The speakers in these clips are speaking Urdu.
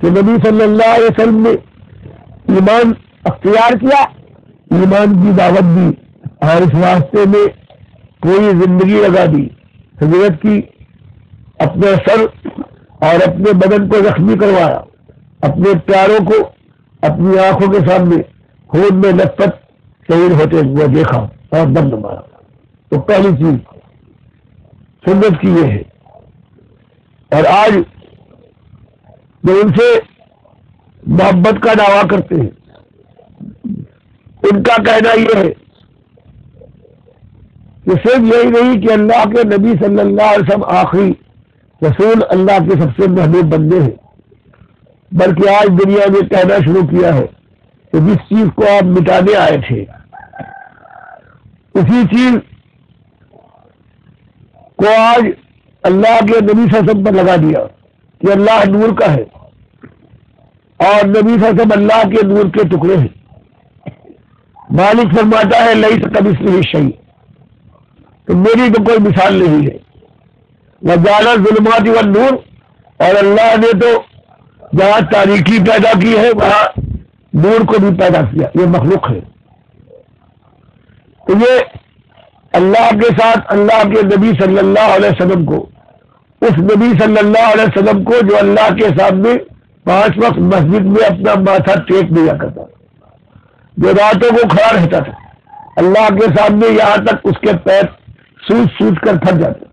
کہ نبی صلی اللہ علیہ وسلم نے ایمان اختیار کیا، ایمان کی دعوت دی اور اس واسطے میں پوری زندگی لگا دی، ہجرت کی، اپنے سر اور اپنے بدن کو زخمی کروایا، اپنے پیاروں کو اپنی آنکھوں کے سامنے خون میں لت پت شہید ہوتے ہوئے دیکھا اور دم مارا۔ تو پہلی چیز سنت کی یہ ہے۔ اور آج جو ان سے محبت کا دعویٰ کرتے ہیں ان کا کہنا یہ ہے کہ صرف یہی نہیں کہ اللہ کے نبی صلی اللہ علیہ وسلم آخری رسول، اللہ کے سب سے محبوب بندے ہیں، بلکہ آج دنیا میں کہنا شروع کیا ہے کہ جس چیز کو آپ مٹانے آئے تھے اسی چیز کو آج اللہ کے نبی صلی اللہ علیہ وسلم پر لگا دیا کہ اللہ نور کا ہے اور نبی صلی اللہ علیہ وسلم اللہ کے نور کے ٹکڑے ہیں۔ مالک فرماتا ہے لیس کمثلہ شیء، تو میری تو کوئی مثال نہیں ہے۔ وجعل الظلمات والنور، اور اللہ نے تو جہاں تاریکی پیدا کی ہے وہاں نور کو بھی پیدا کیا، یہ مخلوق ہے۔ تو یہ اللہ کے ساتھ اللہ کے نبی صلی اللہ علیہ وسلم کو، اس نبی صلی اللہ علیہ وسلم کو جو اللہ کے سامنے 5 وقت مسجد میں اپنا ماتھا ٹیک دیا کرتا، جو راتوں کو کھڑا رہتا تھا اللہ کے سامنے یہاں تک اس کے پیر سوج سوج کر پھٹ جاتے،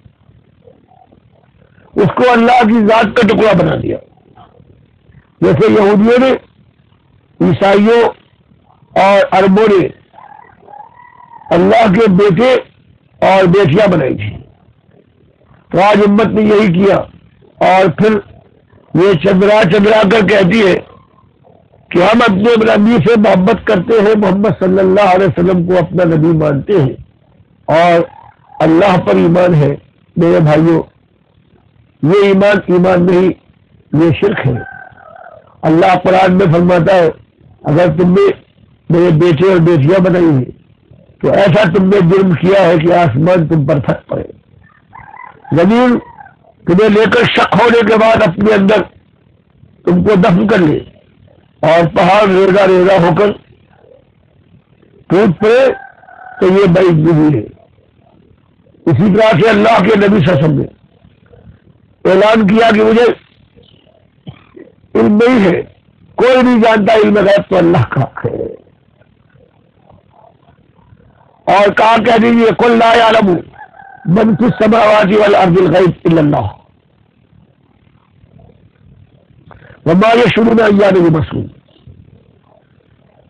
اس کو اللہ کی ذات کا ٹکڑا بنا دیا۔ جیسے یہودیوں نے، عیسائیوں اور عربوں نے اللہ کے بیٹے اور بیٹیاں بنائی تھی، تو آج امت نے یہی کیا، اور پھر یہ چندرا کر کہتی ہے کہ ہم اپنے نبی سے محبت کرتے ہیں، محمد صلی اللہ علیہ وسلم کو اپنا نبی مانتے ہیں اور اللہ پر ایمان ہے۔ میرے بھائیوں، یہ ایمان نہیں، یہ شرک ہے۔ اللہ قرآن میں فرماتا ہے اگر تم نے میرے بیٹے اور بیٹیاں بنائی ہیں تو ایسا تم نے جرم کیا ہے کہ آسمان تم پر پھٹ پڑے، زمین تمہیں لے کر شک ہونے کے بعد اپنے اندر تم کو دفن کر لے، اور پہاڑ ریزہ ریزہ ہو کر ٹوٹ پڑے، تو یہ بڑی عزت ہے۔ اسی طرح سے اللہ کے نبی صلی اللہ علیہ وسلم نے اعلان کیا کہ مجھے علم نہیں ہے، کوئی نہیں جانتا علم غیب تو اللہ کا ہے، اور کہا کہہ دیجیے قل لا یعلم من فی السماوات والارض الغیب الا اللہ وما یشعرون ایان یبعثون،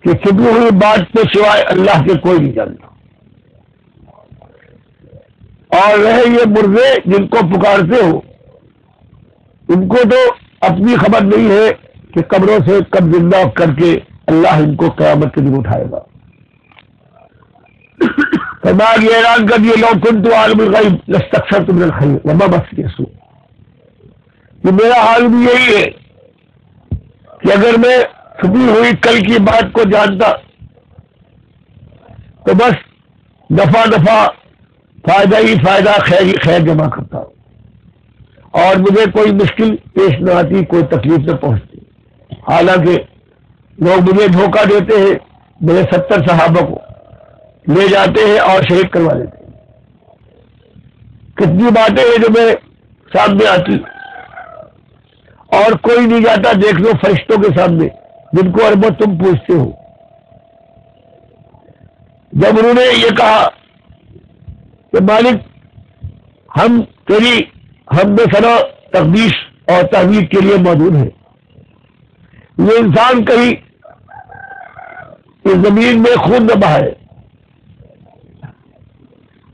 کہ چھپی ہوئی بات تو سوائے اللہ کے کوئی نہیں جانتا۔ اور رہے یہ مردے جن کو پکارتے ہو، ان کو تو اپنی خبر نہیں ہے کہ قبروں سے کب زندہ کر کے اللہ ان کو قیامت کے دن اٹھائے گا۔ فرمایا یہ اعلان کر دیے لو کنت عالم الغیب لاستکثرت من الخیر وما مسنی السوء، کہ میرا حال بھی یہی ہے کہ اگر میں چھپی ہوئی کل کی بات کو جانتا تو بس دفعہ فائدہ ہی فائدہ، خیر ہی خیر جمع کرتا، اور مجھے کوئی مشکل پیش نہ آتی، کوئی تکلیف نہ پہنچتی۔ حالانکہ لوگ مجھے دھوکہ دیتے ہیں، میرے 70 صحابہ کو لے جاتے ہیں اور شہید کروا لیتے ہیں۔ کتنی باتیں ہیں جو میرے سامنے آتی اور کوئی نہیں جاتا، دیکھ لو فرشتوں کے سامنے جن کو اربوں تم پوچھتے ہو۔ جب انہوں نے یہ کہا کہ مالک ہم تیری حمد ثنا تقدیس اور تحمید کے لیے موجود ہے، یہ انسان کہیں اس زمین میں خون نہ بہائے،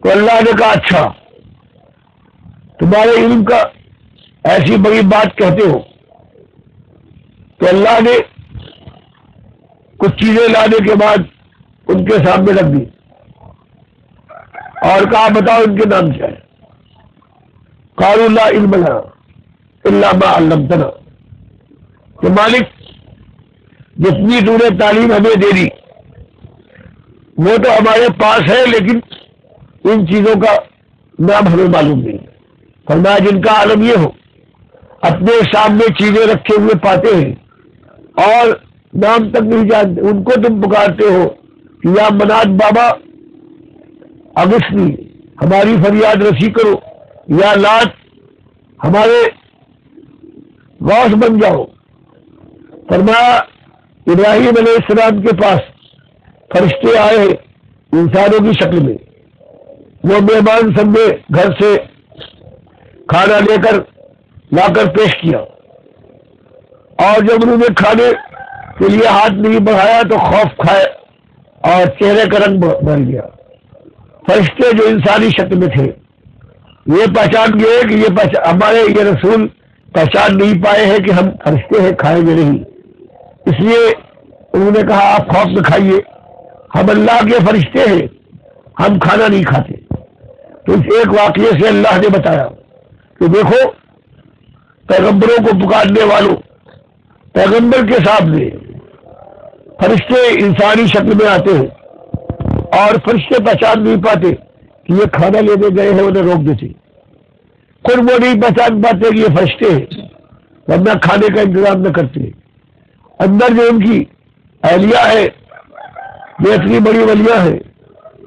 تو اللہ نے کہا اچھا تمہارے علم کا ایسی بڑی بات کہتے ہو، تو اللہ نے کچھ چیزیں لانے کے بعد ان کے سامنے رکھ دی اور کہا بتاؤ ان کے نام کیا ہے؟ قالوا لا علم لنا الا ما علمتنا، کہ مالک جتنی تو نے تعلیم ہمیں دے دی وہ تو ہمارے پاس ہے، لیکن ان چیزوں کا نام ہمیں معلوم نہیں۔ فرمایا جن کا عالم یہ ہو اپنے سامنے چیزیں رکھے ہوئے پاتے ہیں اور نام تک نہیں جانتے. ان کو تم پکارتے ہو کہ یا منات بابا اغثنی، ہماری فریاد رسی کرو، یا لات ہمارے غوث بن جاؤ. فرمایا ابراہیم علیہ السلام کے پاس فرشتے آئے انسانوں کی شکل میں. وہ مہمان سمجھے گھر سے کھانا لا کر پیش کیا، اور جب انہوں نے کھانے کے لیے ہاتھ نہیں بڑھایا تو خوف کھائے اور چہرے کا رنگ بڑھ گیا. فرشتے جو انسانی شکل میں تھے یہ پہچان گئے کہ یہ رسول پہچان نہیں پائے ہیں کہ ہم فرشتے ہیں، کھائیں گے نہیں. اس لیے انہوں نے کہا آپ خوف میں کھائیے، ہم اللہ کے فرشتے ہیں، ہم کھانا نہیں کھاتے. تو اس ایک واقعے سے اللہ نے بتایا کہ دیکھو پیغمبروں کو پکارنے والوں، پیغمبر کے سامنے فرشتے انسانی شکل میں آتے ہیں اور فرشتے پہچان نہیں پاتے کہ یہ کھانا لینے گئے ہیں، انہیں روک دیتے. خود وہ نہیں پہچان پاتے کہ یہ فرشتے ہیں، ورنہ کھانے کا انتظام نہ کرتے. اندر جو ان کی اہلیہ ہے، یہ اتنی بڑی ولیہ ہے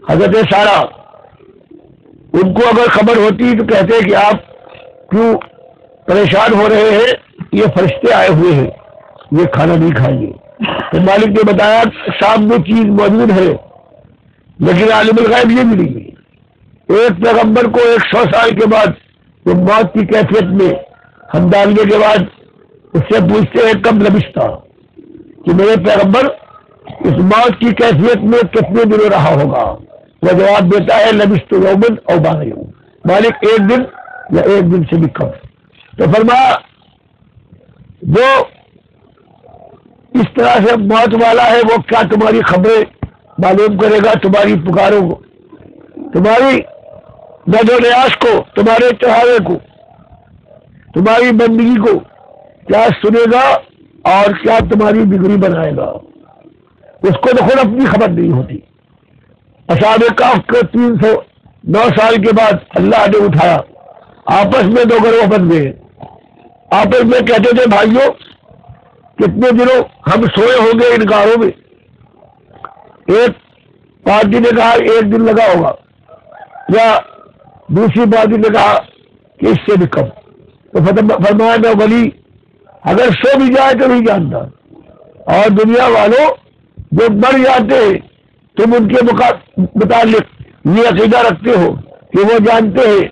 حضرت سارہ، ان کو اگر خبر ہوتی تو کہتے کہ آپ کیوں پریشان ہو رہے ہیں، یہ فرشتے آئے ہوئے ہیں، یہ کھانا نہیں کھائیں گے. تو مالک نے بتایا سامنے چیز موجود ہے لیکن عالم الغیب یہ ملی گئی. ایک پیغمبر کو 100 سال کے بعد وہ موت کی کیفیت میں ہم ڈالنے کے بعد اس سے پوچھتے ہیں کب لبثتا، کہ میرے پیغمبر اس موت کی کیفیت میں کتنے دنوں رہا ہوگا. وہ جواب دیتا ہے لبثت یوما او بعض یوم، مالک ایک دن یا ایک دن سے بھی کم. تو فرمایا جو اس طرح سے موت والا ہے وہ کیا تمہاری خبریں معلوم کرے گا، تمہاری پکاروں کو، تمہاری ند و نیاز کو، تمہارے چڑھاوے کو، تمہاری بندگی کو کیا سنے گا اور کیا تمہاری بگڑی بنائے گا. اس کو تو خود اپنی خبر نہیں ہوتی. اصحاب کہف کے 309 سال کے بعد اللہ نے اٹھایا، آپس میں دو گروہ بن گئے، آپس میں کہتے تھے بھائیوں کتنے دنوں ہم سوئے ہوں گے ان غاروں میں. ایک پارٹی نے کہا ایک دن لگا ہوگا، یا دوسری پارٹی نے کہا کہ اس سے بھی کم. تو فرمایا میں ولی اگر سو بھی جائے تو نہیں جانتا، اور دنیا والوں جو مر جاتے ہیں تم ان کے متعلق یہ عقیدہ رکھتے ہو کہ وہ جانتے ہیں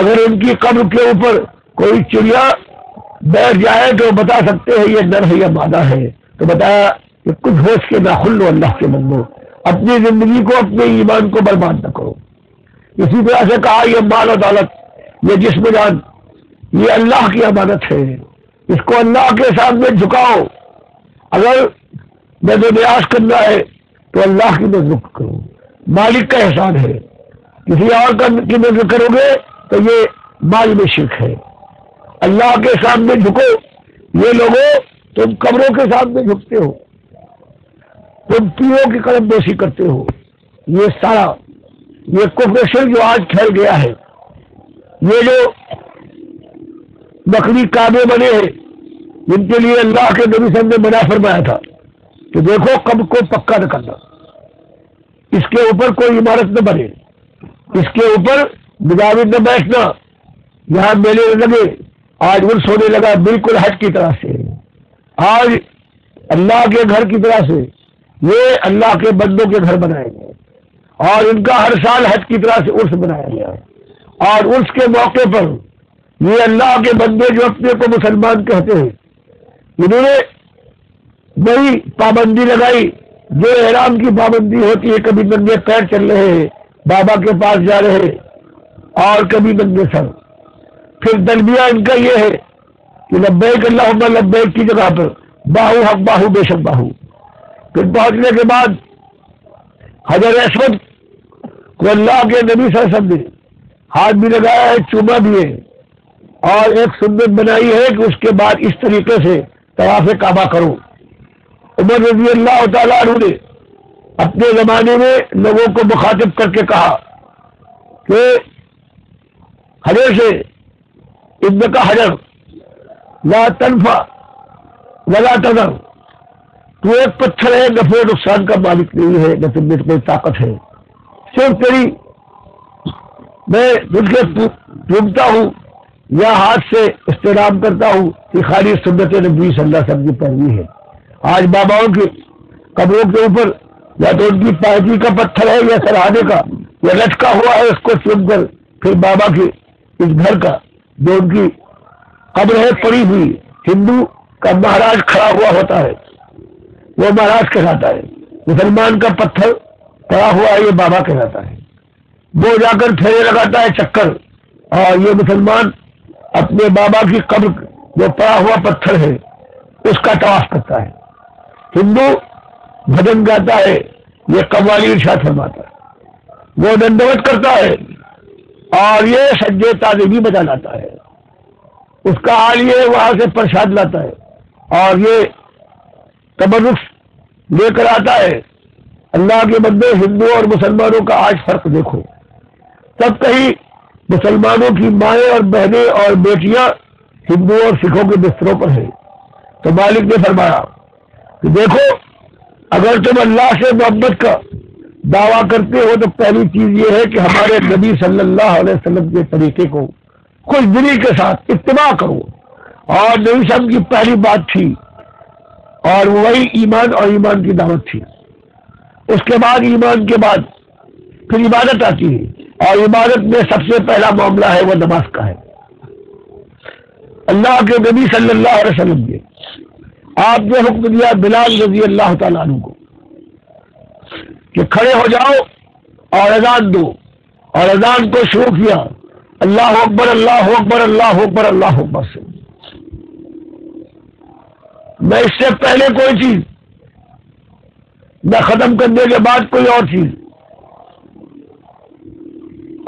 اگر ان کی قبر کے اوپر کوئی چڑیا بیٹھ جائے تو بتا سکتے ہیں یہ نر ہے یا مادہ ہے. تو بتایا کہ کچھ ہوش کے ناخن لو اللہ کے بندو، اپنی زندگی کو اپنے ایمان کو برباد نہ کرو. اسی طرح سے کہا یہ مال و دولت، یہ جسم جان، یہ اللہ کی امانت ہے، اس کو اللہ کے سامنے جھکاؤ. اگر نظر و نیاز کرنا ہے تو اللہ کی نظر کرو، مالک کا احسان ہے. کسی اور کی نظر کرو گے تو یہ مال میں شرک ہے. اللہ کے سامنے جھکو. یہ لوگوں تم قبروں کے سامنے جھکتے ہو، تم پیروں کی قدم بوسی کرتے ہو. یہ سارا یہ کفر شرک جو آج پھیل گیا ہے، یہ جو نقلی کعبے بنے ہیں جن کے لیے اللہ کے نبی صلی اللہ علیہ وسلم نے منع فرمایا تھا کہ دیکھو قبر کو پکا نہ کرنا، اس کے اوپر کوئی عمارت نہ بنے، اس کے اوپر مجاور نہ بیٹھنا، یہاں میلے لگے. آج عرس ہونے لگا بالکل حج کی طرح سے، آج اللہ کے گھر کی طرح سے یہ اللہ کے بندوں کے گھر بنائے گئے، اور ان کا ہر سال حج کی طرح سے عرس بنایا گیا. اور عرس کے موقع پر یہ اللہ کے بندے جو اپنے کو مسلمان کہتے ہیں، انہوں نے بڑی پابندی لگائی جو احرام کی پابندی ہوتی ہے. کبھی ننگے پیر چل رہے ہیں، بابا کے پاس جا رہے ہیں، اور کبھی ننگے سر. پھر تلبیہ ان کا یہ ہے کہ لبیک اللہم لبیک کی جگہ پر باہو حق باہو بے شک باہو. پھر پہنچنے کے بعد حجر اسود کو اللہ کے نبی صلی اللہ علیہ وسلم نے ہاتھ بھی لگایا ہے، چوما بھی ہے، اور ایک سنت بنائی ہے کہ اس کے بعد اس طریقے سے طواف کعبہ کرو. عمر رضی اللہ تعالیٰ عنہ نے اپنے زمانے میں لوگوں کو مخاطب کر کے کہا کہ حجر سے ابن کا حجر لا تنفع ولا تضر، تو ایک پتھر ہے، نفع و نقصان کا مالک نہیں ہے، نہ تم میں کوئی طاقت ہے، صرف تیری میں تجھ کے ڈوبتا ہوں یا ہاتھ سے استعلام کرتا ہوں کہ خالی سنت نبی صلی اللہ علیہ وسلم کی پیروی ہے۔ آج باباؤں کی قبروں کے اوپر یا تو ان کی پائکی کا پتھر ہے یا سرہانے کا یا لٹکا ہوا ہے، اس کو چن کر پھر بابا کے اس گھر کا جو ان کی قبر ہے پڑی ہوئی، ہندو کا مہاراج کھڑا ہوا ہوتا ہے، وہ مہاراج کہلاتا ہے، مسلمان کا پتھر پڑا ہوا ہے یہ بابا کہلاتا ہے، وہ جا کر پھیرے لگاتا ہے چکر، اور یہ مسلمان اپنے بابا کی قبر جو پڑا ہوا پتھر ہے اس کا طواف کرتا ہے۔ ہندو بھجن گاتا ہے، یہ قوالی ارشاد فرماتا ہے، وہ دنڈوت کرتا ہے اور یہ سجدے تعظیمی بجا لاتا ہے، اس کا حال یہ وہاں سے پرساد لاتا ہے اور یہ تبرک لے کر آتا ہے۔ اللہ کے بندے، ہندو اور مسلمانوں کا آج فرق دیکھو، تب کہیں مسلمانوں کی مائیں اور بہنیں اور بیٹیاں ہندو اور سکھوں کے بستروں پر ہیں، تو مالک نے فرمایا کہ دیکھو اگر تم اللہ سے محبت کا دعویٰ کرتے ہو تو پہلی چیز یہ ہے کہ ہمارے نبی صلی اللہ علیہ وسلم کے طریقے کو خوش دلی کے ساتھ اتباع کرو، اور نبی صاحب کی پہلی بات تھی اور وہی ایمان اور ایمان کی دعوت تھی۔ اس کے بعد ایمان کے بعد پھر عبادت آتی ہے، اور عبادت میں سب سے پہلا معاملہ ہے وہ نماز کا ہے۔ اللہ کے نبی صلی اللہ علیہ وسلم نے آپ نے حکم دیا بلال رضی اللہ تعالیٰ عنہ کو کہ کھڑے ہو جاؤ اور اذان دو، اور اذان کو شروع کیا اللہ اکبر اللہ اکبر اللہ اکبر اللہ اکبر سے۔ میں اس سے پہلے کوئی چیز نہ ختم کرنے کے بعد کوئی اور چیز،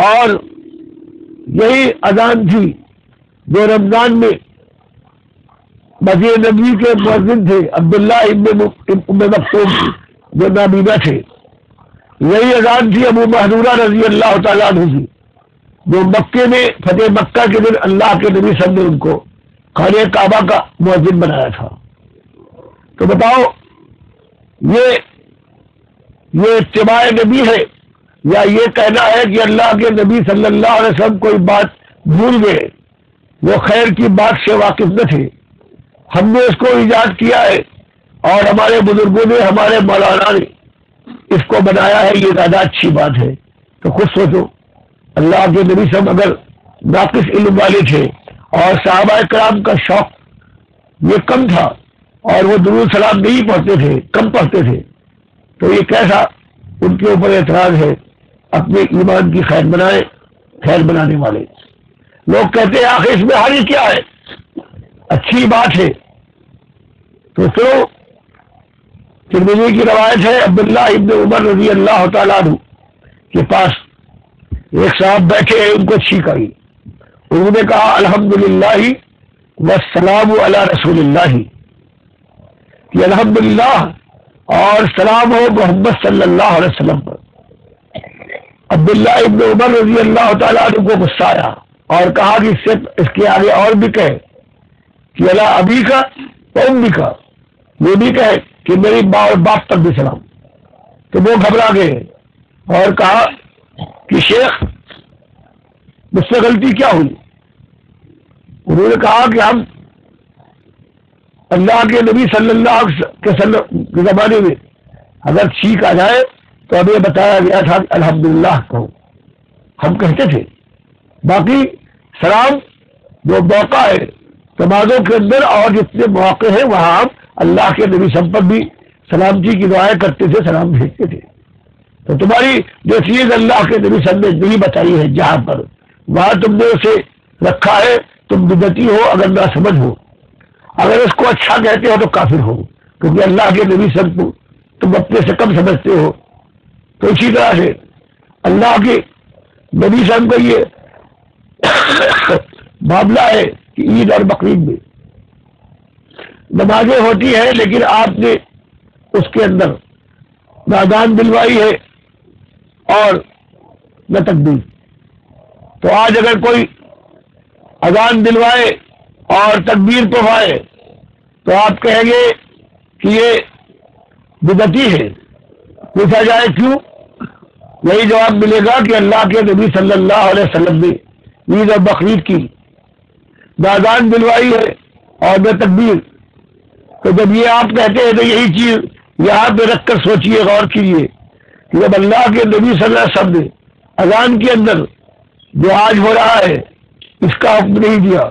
اور یہی اذان تھی جو رمضان میں مسجد نبوی کے مؤذن تھے عبداللہ ابن ام مکتوم جو نابینا تھے، یہی اذان تھی ابو محذورہ رضی اللہ تعالیٰ عنہ کی جو مکے میں فتح مکہ کے دن اللہ کے نبی صلی اللہ علیہ وسلم نے ان کو خانہ کعبہ کا مؤذن بنایا تھا۔ تو بتاؤ یہ اتباع نبی ہے یا یہ کہنا ہے کہ اللہ کے نبی صلی اللہ علیہ وسلم کوئی بات بھول گئے، وہ خیر کی بات سے واقف نہ تھے، ہم نے اس کو ایجاد کیا ہے اور ہمارے بزرگوں نے ہمارے مولانا نے اس کو بنایا ہے، یہ زیادہ اچھی بات ہے۔ تو خود سوچو اللہ کے نبی صاحب اگر ناقص علم والے تھے اور صحابہ کرام کا شوق یہ کم تھا اور وہ درود سلام نہیں پڑھتے تھے، کم پڑھتے تھے، تو یہ کیسا ان کے اوپر اعتراض ہے؟ اپنے ایمان کی خیر بنائے، خیر بنانے والے لوگ کہتے ہیں آخر اس میں حرج کیا ہے، اچھی بات ہے۔ تو سنو، ترمذی کی روایت ہے عبداللہ ابن عمر رضی اللہ تعالیٰ عنہ کے پاس ایک صاحب بیٹھے ہیں، ان کو چھینک آئی، انہوں نے کہا الحمدللہ والسلام علی رسول اللہ، کہ الحمدللہ اور سلام ہو محمد صلی اللہ علیہ وسلم پر۔ عبداللہ ابن عمر رضی اللہ تعالیٰ عنہ کو غصہ آیا اور کہا کہ اس کے آگے اور بھی کہے کہ اللہ ابھی کا امی کا، یہ بھی کہے کہ میری ماں اور باپ پر بھی سلام۔ تو وہ گھبرا گئے اور کہا کہ شیخ مجھ سے غلطی کیا ہوئی؟ انہوں نے کہا کہ ہم اللہ کے نبی صلی اللہ علیہ وسلم کے زمانے میں اگر چھینک آ جائے تو ہمیں بتایا گیا تھا کہ الحمدللہ کہو، ہم کہتے تھے، باقی سلام جو موقع ہے نمازوں کے اندر اور جتنے مواقع ہیں وہاں ہم اللہ کے نبی سب پر بھی سلامتی کی دعائیں کرتے تھے، سلام بھیجتے تھے۔ تو تمہاری جو چیز اللہ کے نبی صلی اللہ علیہ وسلم نے نہیں بتائی ہے جہاں پر، وہاں تم نے اسے رکھا ہے، تم بدعتی ہو اگر نہ سمجھ ہو، اگر اس کو اچھا کہتے ہو تو کافر ہو، کیونکہ اللہ کے نبی صلی اللہ علیہ وسلم کو تم اپنے سے کم سمجھتے ہو۔ تو اسی طرح سے اللہ کے نبی صلی اللہ علیہ وسلم کا یہ معاملہ ہے کہ عید اور بقرعید میں نمازیں ہوتی ہیں لیکن آپ نے اس کے اندر نہ اذان دلوائی ہے اور نہ تکبیر۔ تو آج اگر کوئی اذان دلوائے اور تکبیر پڑھائے تو آپ کہیں گے کہ یہ بدعتی ہے. پوچھا جائے کیوں؟ یہی جواب ملے گا کہ اللہ کے نبی صلی اللہ علیہ وسلم نے عید اور بقرعید کی اذان دلوائی ہے اور بے تکبیر. تو جب یہ آپ کہتے ہیں تو یہی چیز یہاں پہ رکھ کر سوچیے، غور کیجیے کہ جب اللہ کے نبی صلی اللہ علیہ وسلم نے اذان کے اندر جو آج ہو رہا ہے اس کا حکم نہیں دیا،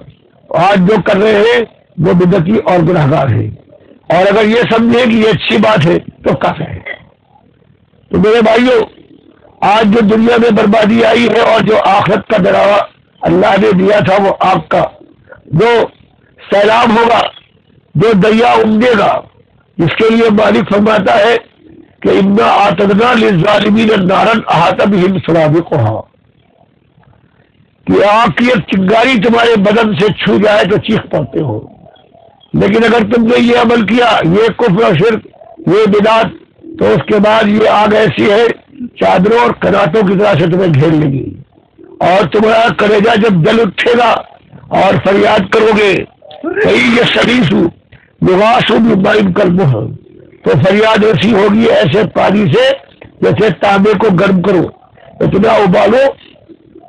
آج جو کر رہے ہیں وہ بدعتی اور گناہگار ہے، اور اگر یہ سمجھے کہ یہ اچھی بات ہے تو کافر ہے. تو میرے بھائیوں، آج جو دنیا میں بربادی آئی ہے اور جو آخرت کا ڈراوا اللہ نے دیا تھا وہ آگ کا جو سیلاب ہوگا، جو دریا امڈے گا، جس کے لیے مالک فرماتا ہے کہ انا اعتدنا للظالمین نارا احاط بهم سرادقها، کہ آگ کی ایک چنگاری تمہارے بدن سے چھو جائے تو چیخ پڑتے ہو. لیکن اگر تم نے یہ عمل کیا، یہ کفر و شرک، یہ بدعت، تو اس کے بعد یہ آگ ایسی ہے چادروں اور کناتوں کی طرح سے تمہیں گھیر لے گی، اور تمہارا کلیجہ جب جل اٹھے گا اور فریاد کرو گے یہ سلیس لغاس بائن کلمہ، تو فریاد ایسی ہوگی ایسے پانی سے جیسے تانبے کو گرم کرو، اتنا ابالو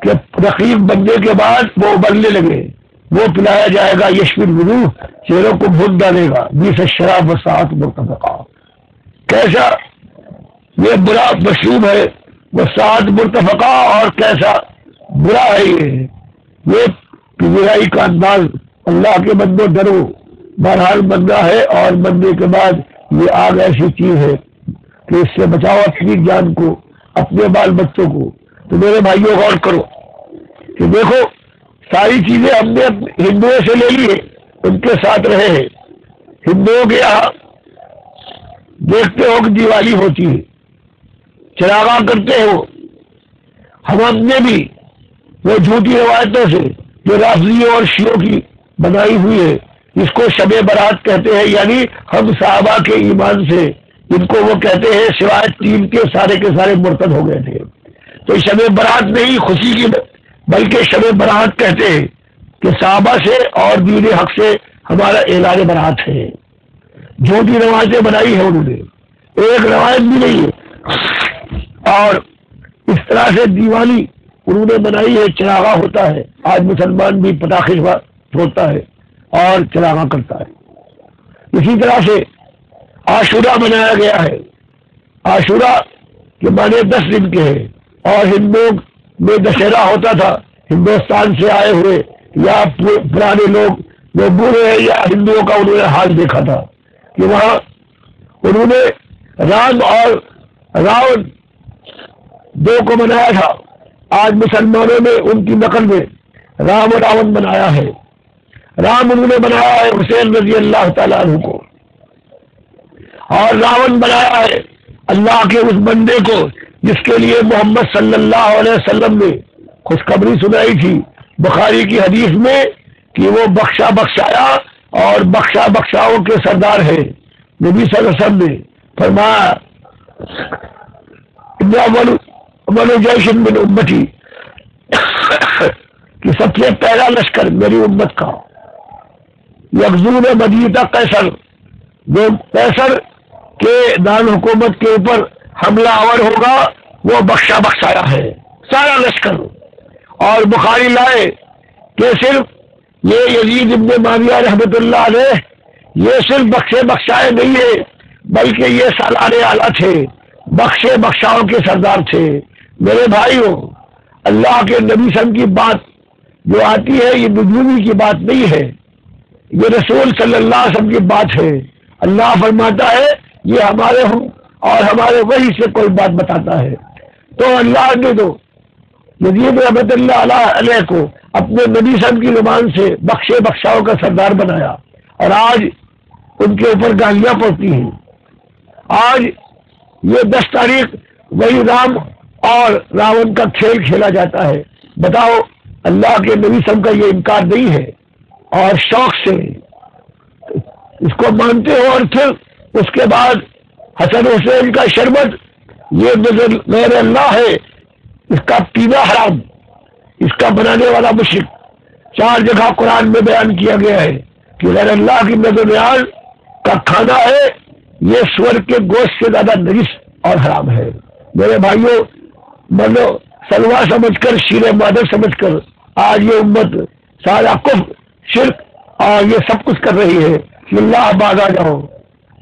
کہ رقیق بننے کے بعد وہ ابلنے لگے، وہ پلایا جائے گا. یشفی الوجوہ، چہروں کو بھون ڈالے گا. بیس الشراب وساعت مرتفقہ، کیسا یہ برا مشروب ہے، وساعت مرتفقہ، اور کیسا برا ہے یہ پذیرائی کا انداز. اللہ کے بندو ڈرو، بہرحال بندہ ہے، اور بندے کے بعد یہ آگ ایسی چیز ہے کہ اس سے بچاؤ اپنی جان کو، اپنے بال بچوں کو. تو میرے بھائیوں غور کرو کہ دیکھو ساری چیزیں ہم نے ہندوؤں سے لے لی ہے، ان کے ساتھ رہے ہیں. ہندوؤں کے یہاں دیکھتے ہو کہ دیوالی ہوتی ہے، چراغاں کرتے ہو. ہم نے بھی وہ جھوٹی روایتوں سے جو رافضیوں اور شیعوں کی بنائی ہوئی ہے، اس کو شب برات کہتے ہیں، یعنی ہم صحابہ کے ایمان سے ان کو وہ کہتے ہیں سوائے 3 کے سارے مرتد ہو گئے تھے. تو شب برات نہیں خوشی کی، بلکہ شب برات کہتے ہیں کہ صحابہ سے اور دین حق سے ہمارا اعلان برات ہے. جھوٹی روایتیں بنائی ہیں انہوں نے، ایک روایت بھی نہیں ہے. اور اس طرح سے دیوالی انہوں نے بنائی ہے، چراغاں ہوتا ہے. آج مسلمان بھی پٹاخے چھوڑتا ہے اور چراغاں کرتا ہے. اسی طرح سے عاشورہ بنایا گیا ہے. عاشورہ کے معنی 10 دن کے ہیں، اور ہندوؤں میں دشہرا ہوتا تھا. ہندوستان سے آئے ہوئے یا پرانے لوگ جو بوڑھے ہیں یا ہندوؤں کا انہوں نے حال دیکھا تھا کہ وہاں انہوں نے رام اور راون 2 کو بنایا تھا. آج مسلمانوں نے ان کی نقل میں رام اور راون بنایا ہے. رام انہوں نے بنایا ہے حسین رضی اللہ تعالیٰ عنہ کو، اور راون بنایا ہے اللہ کے اس بندے کو جس کے لیے محمد صلی اللہ علیہ وسلم نے خوشخبری سنائی تھی بخاری کی حدیث میں کہ وہ بخشا بخشایا اور بخشا بخشاؤں کے سردار ہے. نبی صلی اللہ علیہ وسلم نے فرمایا جیش من امتی کہ سب سے پہلا لشکر میری امت کا یغزون مدینہ قیصر، جو قیصر کے دار حکومت کے اوپر حملہ آور ہوگا وہ بخشا بخشایا ہے سارا لشکر. اور بخاری لائے کہ صرف یہ یزید ابن معاویہ رحمۃ اللہ علیہ یہ صرف بخشے بخشائے نہیں ہے، بلکہ یہ سالار اعلیٰ تھے، بخشے بخشاؤں کے سردار تھے. میرے بھائیوں، اللہ کے نبی صلی اللہ علیہ وسلم کی بات جو آتی ہے یہ نجومی کی بات نہیں ہے، یہ رسول صلی اللہ علیہ وسلم کی بات ہے. اللہ فرماتا ہے یہ ہمارے ہوں اور ہمارے وحی سے کوئی بات بتاتا ہے. تو اللہ نے تو یزید رحمۃ اللہ علیہ کو اپنے نبی صلی اللہ علیہ وسلم کی زبان سے بخشے بخشاؤں کا سردار بنایا، اور آج ان کے اوپر گالیاں پڑتی ہیں. آج یہ 10 تاریخ وہی رام اور راون کا کھیل کھیلا جاتا ہے. بتاؤ اللہ کے نبی صلی اللہ علیہ وسلم کا یہ انکار نہیں ہے، اور شوق سے اس کو مانتے ہو، اور پھر اس کے بعد حسن حسین کا شربت یہ غیر اللہ ہے، اس کا پینا حرام، اس کا بنانے والا مشرک. 4 جگہ قرآن میں بیان کیا گیا ہے کہ غیر اللہ کی نظر نیاز کا کھانا ہے یہ سور کے گوشت سے زیادہ نجس اور حرام ہے۔ میرے بھائیوں، منو سلوا سمجھ کر، شیر مادر سمجھ کر آج یہ امت سارا کفر، شرک اور یہ سب کچھ کر رہی ہے کہ اللہ باز آ جاؤ،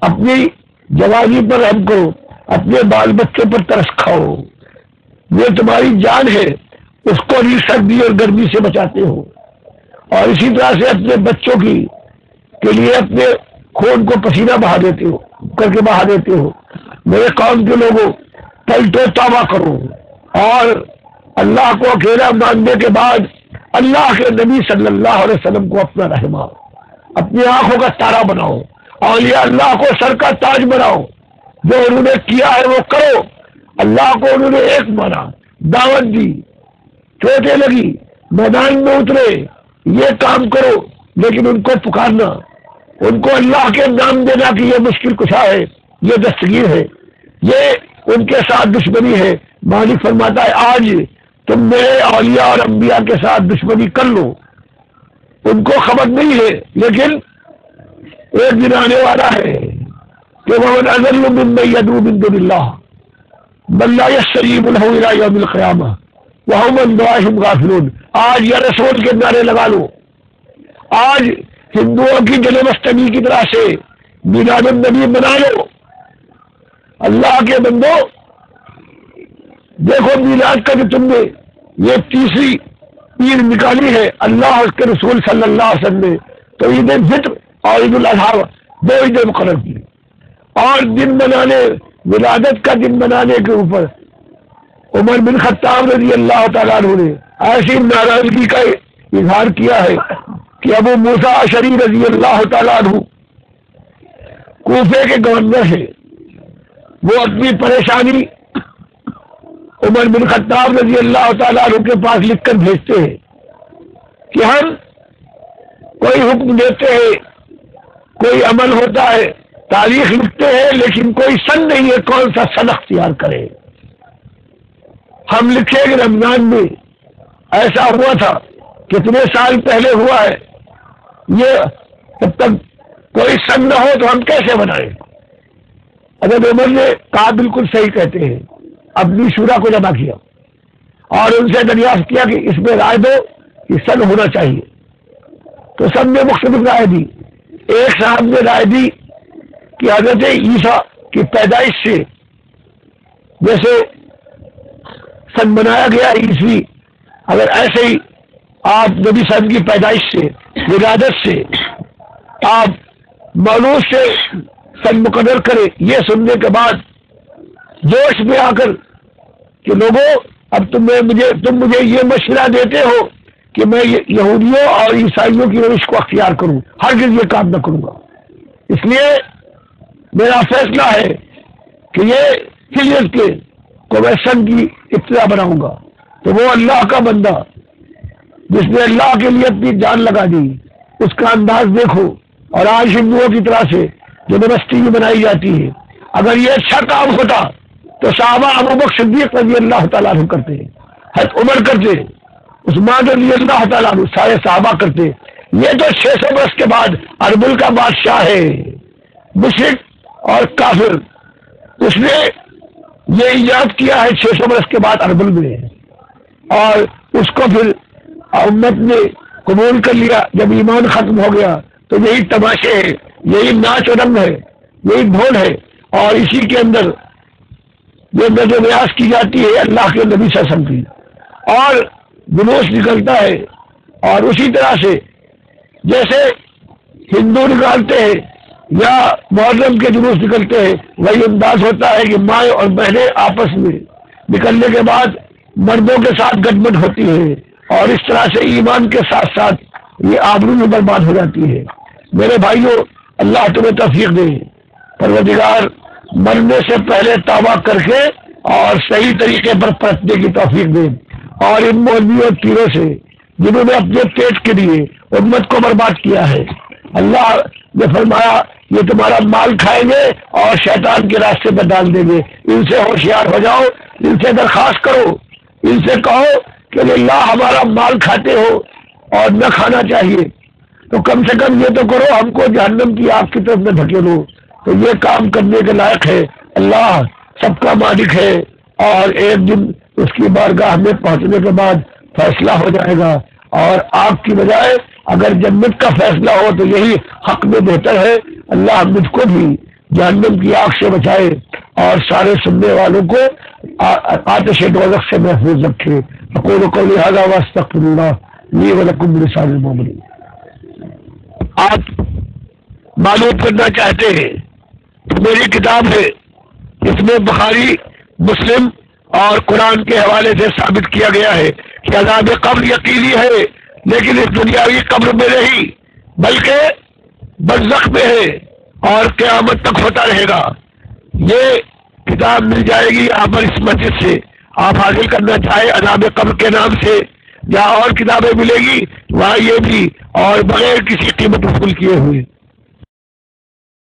اپنی جوانی پر رحم کرو، اپنے بال بچوں پر ترس کھاؤ، یہ تمہاری جان ہے، اس کو بھی سردی اور گرمی سے بچاتے ہو، اور اسی طرح سے اپنے بچوں کے لیے اپنے خون کو پسینہ بہا دیتے ہو کر کے بہا دیتے ہو۔ میرے قوم کے لوگوں، پلٹو توبہ کرو اور اللہ کو اکیلا ماننے کے بعد اللہ کے نبی صلی اللہ علیہ وسلم کو اپنا رہنما، اپنی آنکھوں کا تارا بناؤ، اور یہ اللہ کو سر کا تاج بناؤ۔ جو انہوں نے کیا ہے وہ کرو۔ اللہ کو انہوں نے ایک مانا، دعوت دی، چوٹیں لگی، میدان میں اترے، یہ کام کرو، لیکن ان کو پکارنا، ان کو اللہ کے نام دینا کہ یہ مشکل کشا ہے، یہ دستگیر ہے، یہ ان کے ساتھ دشمنی ہے۔ مالک فرماتا ہے آج تم میرے اولیاء اور انبیاء کے ساتھ دشمنی کر لو، ان کو خبر نہیں ہے، لیکن ایک دن آنے والا ہے کہ وَمَنْ أَضَلُّ مِمَّن يَدْعُو مِن دُونِ اللَّهِ مَن لَّا يَسْتَجِيبُ لَهُ إِلَىٰ يَوْمِ الْقِيَامَةِ وَهُمْ عَن دُعَائِهِمْ غَافِلُونَ۔ آج یا رسول کے نعرے لگا لو، آج ہندوؤں کی جنم اشٹمی کی طرح سے میلاد النبی منا لو۔ اللہ کے بندو، دیکھو میلاد کا جو تم نے یہ تیسری عید نکالی ہے اللہ اور اس کے رسول صلی اللہ علیہ وسلم نے، تو عید فطر اور عید الاضحیٰ 2 عیدیں مقرر کی، اور دن منانے، ولادت کا دن منانے کے اوپر عمر بن خطاب رضی اللہ تعالیٰ عنہ نے ایسی ناراضگی کا اظہار کیا ہے کہ ابو موسیٰ اشعری رضی اللہ تعالیٰ عنہ کوفے کے گورنر ہیں، وہ اپنی پریشانی عمر بن خطاب رضی اللہ تعالیٰ عنہ کے پاس لکھ کر بھیجتے ہیں کہ ہم کوئی حکم دیتے ہیں، کوئی عمل ہوتا ہے، تاریخ لکھتے ہیں، لیکن کوئی سن نہیں ہے کون سا سن اختیار کرے۔ ہم لکھیں کہ رمضان میں ایسا ہوا تھا، کتنے سال پہلے ہوا ہے، یہ جب تک کوئی سن نہ ہو تو ہم کیسے بنائیں؟ حضرت عمر نے کہا بالکل صحیح کہتے ہیں، اپنی شورا کو جمع کیا اور ان سے دریافت کیا کہ اس میں رائے دو کہ سن ہونا چاہیے، تو سب نے مختلف رائے دی۔ ایک صاحب نے رائے دی کہ حضرت عیسیٰ کی پیدائش سے جیسے سن بنایا گیا عیسوی، اگر ایسے ہی آپ نبی صاحب کی پیدائش سے، ولادت سے، آپ مولود سے سن مقرر کرے۔ یہ سننے کے بعد جوش میں آ کر کہ لوگوں اب تم مجھے یہ مشورہ دیتے ہو کہ میں یہودیوں اور عیسائیوں کی روش کو اختیار کروں، ہرگز یہ کام نہ کروں گا، اس لیے میرا فیصلہ ہے کہ یہ فلیت کے کو میں سن کی ابتدا بناؤں گا۔ تو وہ اللہ کا بندہ جس نے اللہ کے لیے اپنی جان لگا دی، اس کا انداز دیکھو۔ اور آج ہندوؤں کی طرح سے جو نمستی بنائی جاتی ہے، اگر یہ اچھا کام ہوتا تو صحابہ ابوبکر صدیق رضی اللہ تعالیٰ عنہ کرتے، حضرت عمر کرتے، عثمان رضی اللہ تعالیٰ عنہ، سارے صحابہ کرتے۔ یہ تو 600 برس کے بعد اربل کا بادشاہ ہے، مشرک اور کافر، اس نے یہ ایجاد کیا ہے 600 برس کے بعد اربل میں، اور اس کو پھر امت نے قبول کر لیا۔ جب ایمان ختم ہو گیا تو یہی تماشے ہیں، یہی ناچ و رنگ ہے، یہی ڈھول ہے، اور اسی کے اندر یہ نظر نیاز کی جاتی ہے اللہ کے نبی صلی اللہ علیہ وسلم کی، اور جلوس نکلتا ہے۔ اور اسی طرح سے جیسے ہندو نکالتے ہیں یا محرم کے جلوس نکلتے ہیں، وہی انداز ہوتا ہے کہ مائیں اور بہنیں آپس میں نکلنے کے بعد مردوں کے ساتھ گٹمٹ ہوتی ہے، اور اس طرح سے ایمان کے ساتھ ساتھ یہ آبرو میں برباد ہو جاتی ہے۔ میرے بھائیوں، اللہ تمہیں توفیق دے، پروردگار مرنے سے پہلے توبہ کر کے اور صحیح طریقے پر پرتنے کی توفیق دے، اور ان مولویوں اور پیروں سے جنہوں نے اپنے پیٹ کے لیے امت کو برباد کیا ہے، اللہ نے فرمایا یہ تمہارا مال کھائیں گے اور شیطان کے راستے پر ڈال دیں گے، ان سے ہوشیار ہو جاؤ، ان سے درخواست کرو، ان سے کہو کہ اللہ ہمارا مال کھاتے ہو، اور نہ کھانا چاہیے، تو کم سے کم یہ تو کرو ہم کو جہنم کی آگ کی طرف نہ دھکیلو۔ تو یہ کام کرنے کے لائق ہے۔ اللہ سب کا مالک ہے، اور ایک دن اس کی بارگاہ میں پہنچنے کے بعد فیصلہ ہو جائے گا، اور آگ کی بجائے اگر جنت کا فیصلہ ہو تو یہی حق میں بہتر ہے۔ اللہ مجھ کو بھی جہنم کی آگ سے بچائے اور سارے سننے والوں کو آتش دوزخ سے محفوظ رکھے۔ اقول قولی ھذا واستغفر اللہ لی ولکم ولسائر المؤمنین۔ آپ معلوم کرنا چاہتے ہیں تو میری کتاب ہے، اس میں بخاری، مسلم اور قرآن کے حوالے سے ثابت کیا گیا ہے کہ عذاب قبر یقینی ہے، لیکن اس دنیاوی قبر میں نہیں بلکہ برزخ میں ہے، اور قیامت تک ہوتا رہے گا۔ یہ کتاب مل جائے گی آپ پر اس مسجد سے، آپ حاصل کرنا چاہے عذاب قبر کے نام سے، جہاں اور کتابیں ملے گی وہاں یہ بھی، اور بغیر کسی قیمت وصول کیے ہوئے۔